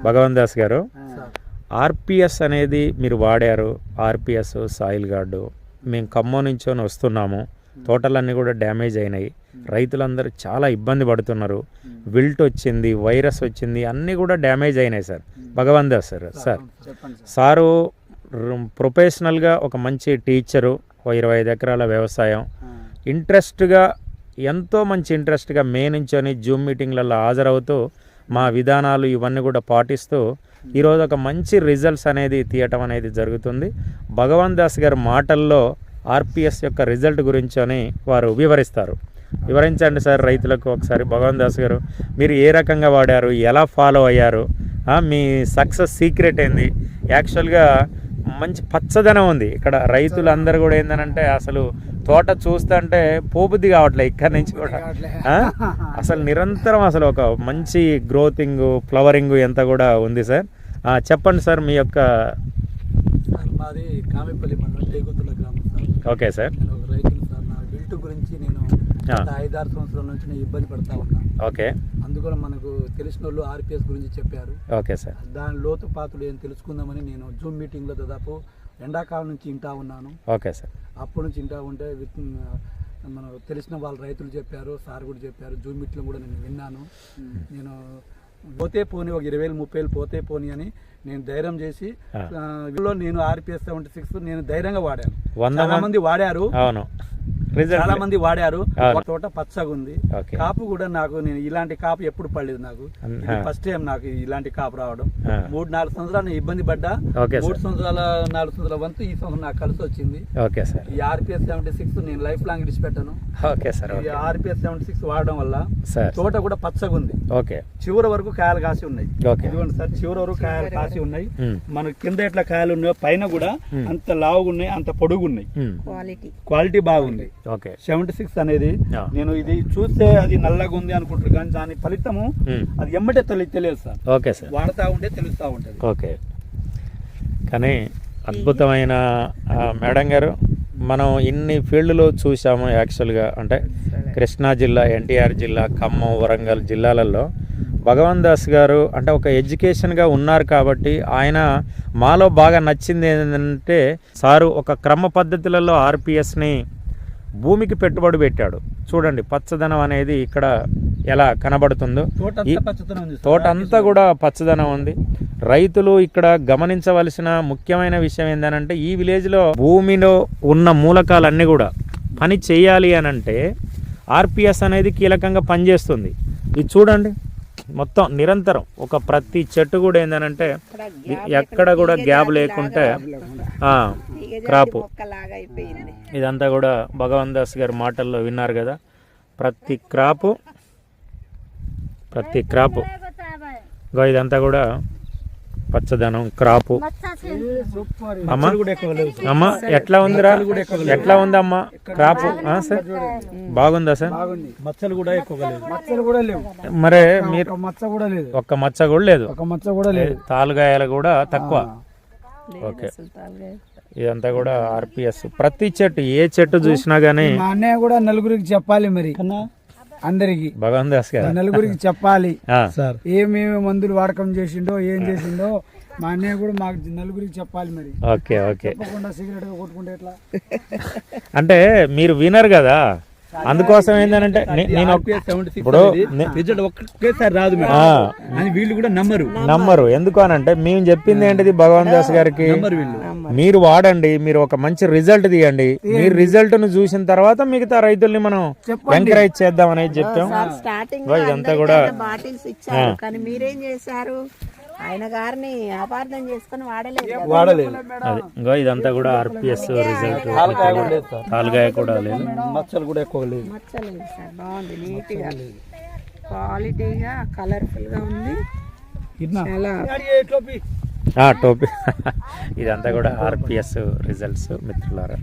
భగవాన్ దాస్ గారు, ఆర్పిఎస్ అనేది మీరు వాడారు. ఆర్పిఎస్ సాయిల్ గార్డు మేము ఖమ్మం నుంచొని వస్తున్నాము, తోటలన్నీ కూడా డ్యామేజ్ అయినాయి, రైతులందరూ చాలా ఇబ్బంది పడుతున్నారు, విల్ట్ వచ్చింది, వైరస్ వచ్చింది, అన్నీ కూడా డ్యామేజ్ అయినాయి సార్. భగవాన్ దాస్ సారు ప్రొఫెషనల్గా ఒక మంచి టీచరు, 25 ఎకరాల వ్యవసాయం, ఇంట్రెస్ట్గా ఎంతో మంచి ఇంట్రెస్ట్గా మే నుంచొని జూమ్ మీటింగ్లలో హాజరవుతూ మా విధానాలు ఇవన్నీ కూడా పాటిస్తూ ఈరోజు ఒక మంచి రిజల్ట్స్ అనేది తీయటం అనేది జరుగుతుంది. భగవాన్ దాస్ గారి మాటల్లో ఆర్పిఎస్ యొక్క రిజల్ట్ గురించి అని వారు వివరిస్తారు. వివరించండి సార్ రైతులకు ఒకసారి. భగవాన్ దాస్ గారు, మీరు ఏ రకంగా వాడారు, ఎలా ఫాలో అయ్యారు, మీ సక్సెస్ సీక్రెట్ ఏంది? యాక్చువల్గా మంచి పచ్చదనం ఉంది ఇక్కడ. రైతులందరూ కూడా ఏంటంటే అసలు తోట చూస్తుంటే పోబుద్ది కావట్లే ఇక్కడి నుంచి కూడా. అసలు నిరంతరం అసలు ఒక మంచి గ్రోతింగ్, ఫ్లవరింగ్ ఎంత కూడా ఉంది సార్. చెప్పండి సార్ మీ యొక్క. మాది కామెపల్లి మండలం టేగుతుల గ్రామం సార్. Okay sir. నేను ఒక రైతును సార్. నా విల్ట్ గురించి నేను 5-6 సంవత్సరాల నుంచి నేను ఇబ్బంది పడతా ఉన్నా. ఓకే. అందుకని మనకు తెలిసిన వాళ్ళు ఆర్పిఎస్ గురించి చెప్పారు. Okay sir. దాని లోతుపాతులు ఏం తెలుసుకుందామని నేను జూమ్ మీటింగ్లో దాదాపు ఎండాకాలం నుంచి వింటా ఉన్నాను. Okay sir. అప్పటి నుంచి వింటా ఉంటే మనం తెలిసిన వాళ్ళు రైతులు చెప్పారు, సార్ కూడా చెప్పారు, జూమ్ మీటింగ్లో కూడా నేను విన్నాను. నేను పోతే పోని ఒక 20,000-30,000 పోతే పోని అని నేను ధైర్యం చేసి నేను ఆర్పిఎస్ 76 నేను ధైర్యంగా వాడాను. చాలా మంది వాడారు, చాలా మంది వాడారు. తోట పచ్చగా ఉంది, కాపు కూడా నాకు నేను ఇలాంటి కాపు ఎప్పుడు పడలేదు. నాకు ఫస్ట్ టైం నాకు ఇలాంటి కాపు రావడం. 3-4 సంవత్సరాలు నేను ఇబ్బంది పడ్డా. 3 సంవత్సరాల 4 సంవత్సరాల వంతు ఈ సంవత్సరం నాకు కలిసి వచ్చింది. ఈ ఆర్పిఎస్ 76 నేను లైఫ్ లాంగ్ విడిచిపెట్టాను. ఈ ఆర్పిఎస్ 76 వాడడం వల్ల తోట కూడా పచ్చగా ఉంది. చివరి వరకు కాయలు కాసి ఉన్నాయి. ఇదిగోండి సార్, చివరి వరకు కాయలు కాసి ఉన్నాయి. మన కింద ఎట్లా కాయలు ఉన్నాయో పైన కూడా అంత లావుగా ఉన్నాయి, అంత పొడుగు ఉన్నాయి. క్వాలిటీ బాగుంది. 76 అనేది నేను ఇది చూస్తే అది నల్లగా ఉంది అనుకుంటారు, కానీ దాని ఫలితము అది ఎమ్మటే తెలియదు సార్. Okay sir. వాడుతూ ఉంటే తెలుస్తూ ఉంటుంది. ఓకే. కానీ అద్భుతమైన మేడం గారు, మనం ఇన్ని ఫీల్డ్లో చూసాము. యాక్చువల్గా అంటే కృష్ణా జిల్లా, ఎన్టీఆర్ జిల్లా, ఖమ్మం, వరంగల్ జిల్లాలలో భగవాన్ దాస్ గారు అంటే ఒక ఎడ్యుకేషన్గా ఉన్నారు కాబట్టి ఆయన మాలో బాగా నచ్చింది ఏంటంటే సారు ఒక క్రమ పద్ధతులలో ఆర్పిఎస్ని భూమికి పెట్టుబడి పెట్టాడు. చూడండి పచ్చదనం అనేది ఇక్కడ ఎలా కనబడుతుందో, తోట అంతా కూడా పచ్చదనం ఉంది. రైతులు ఇక్కడ గమనించవలసిన ముఖ్యమైన విషయం ఏంటంటే ఈ విలేజ్లో భూమిలో ఉన్న మూలకాలన్నీ కూడా పని చేయాలి అని అంటే ఆర్పిఎస్ అనేది కీలకంగా పనిచేస్తుంది. ఇది చూడండి మొత్తం నిరంతరం ఒక ప్రతి చెట్టు కూడా ఏంటంటే ఎక్కడ కూడా గ్యాప్ లేకుంటే క్రాపు. ఇదంతా కూడా భగవాన్ దాస్ గారి మాటల్లో విన్నారు కదా. ప్రతి క్రాపు ఇదంతా కూడా పచ్చదనం, క్రాపు. అమ్మా ఎట్లా ఉందిరా, ఎట్లా ఉందమ్మా క్రాపు? సార్ బాగుందా సార్? మచ్చలు కూడా ఎక్కువ లేవు. మరే మీరు ఒక్క మచ్చ కూడా లేదు. తాలుగాయలు కూడా తక్కువ. ఓకే. ఇదంతా కూడా ఆర్పిఎస్. ప్రతి చెట్టు, ఏ చెట్టు చూసినా గానీ అన్నయ్య కూడా నలుగురికి చెప్పాలి, మరి అందరికి భగవాన్ దాస్ గారు నలుగురికి చెప్పాలి సార్. ఏమేమి మందులు వాడకం చేసిండో, ఏం చేసిండో మా అన్నయ్య కూడా మాకు నలుగురికి చెప్పాలి మరి. ఓకే. చెప్పకుండా సిగరెట్ కొట్టుకుంటే ఎట్లా? అంటే మీరు వినరు కదా, అందుకోసం ఏంటంటే నేను ఇప్పుడు ఒకేసారి రాదు అని వీళ్ళు కూడా నమ్మరు. ఎందుకు అనంటే మేము చెప్పింది ఏంటిది భగవాన్ దాస్ గారికి, మీరు వాడండి, మీరు ఒక మంచి రిజల్ట్ తీయండి, మీరు రిజల్ట్ ను చూసిన తర్వాత మిగతా రైతుల్ని మనం ఎంకరేజ్ చేద్దాం అనేది చెప్పాం. ఇదంతా కూడా ఆయన గారిని అపార్థం చేసుకుని వాడలేదు. ఇదంతా కూడా ఆర్పిఎస్ రిజల్ట్. తాలుగాయ కూడా లేదు, మచ్చలు కూడా ఎక్కువ లేదు. సార్ బాగుంది, నీట్ గా, క్వాలిటీగా, కలర్ఫుల్ గా ఉంది. టోపీ. ఇదంతా కూడా ఆర్పిఎస్ రిజల్ట్స్ మిత్రులారా.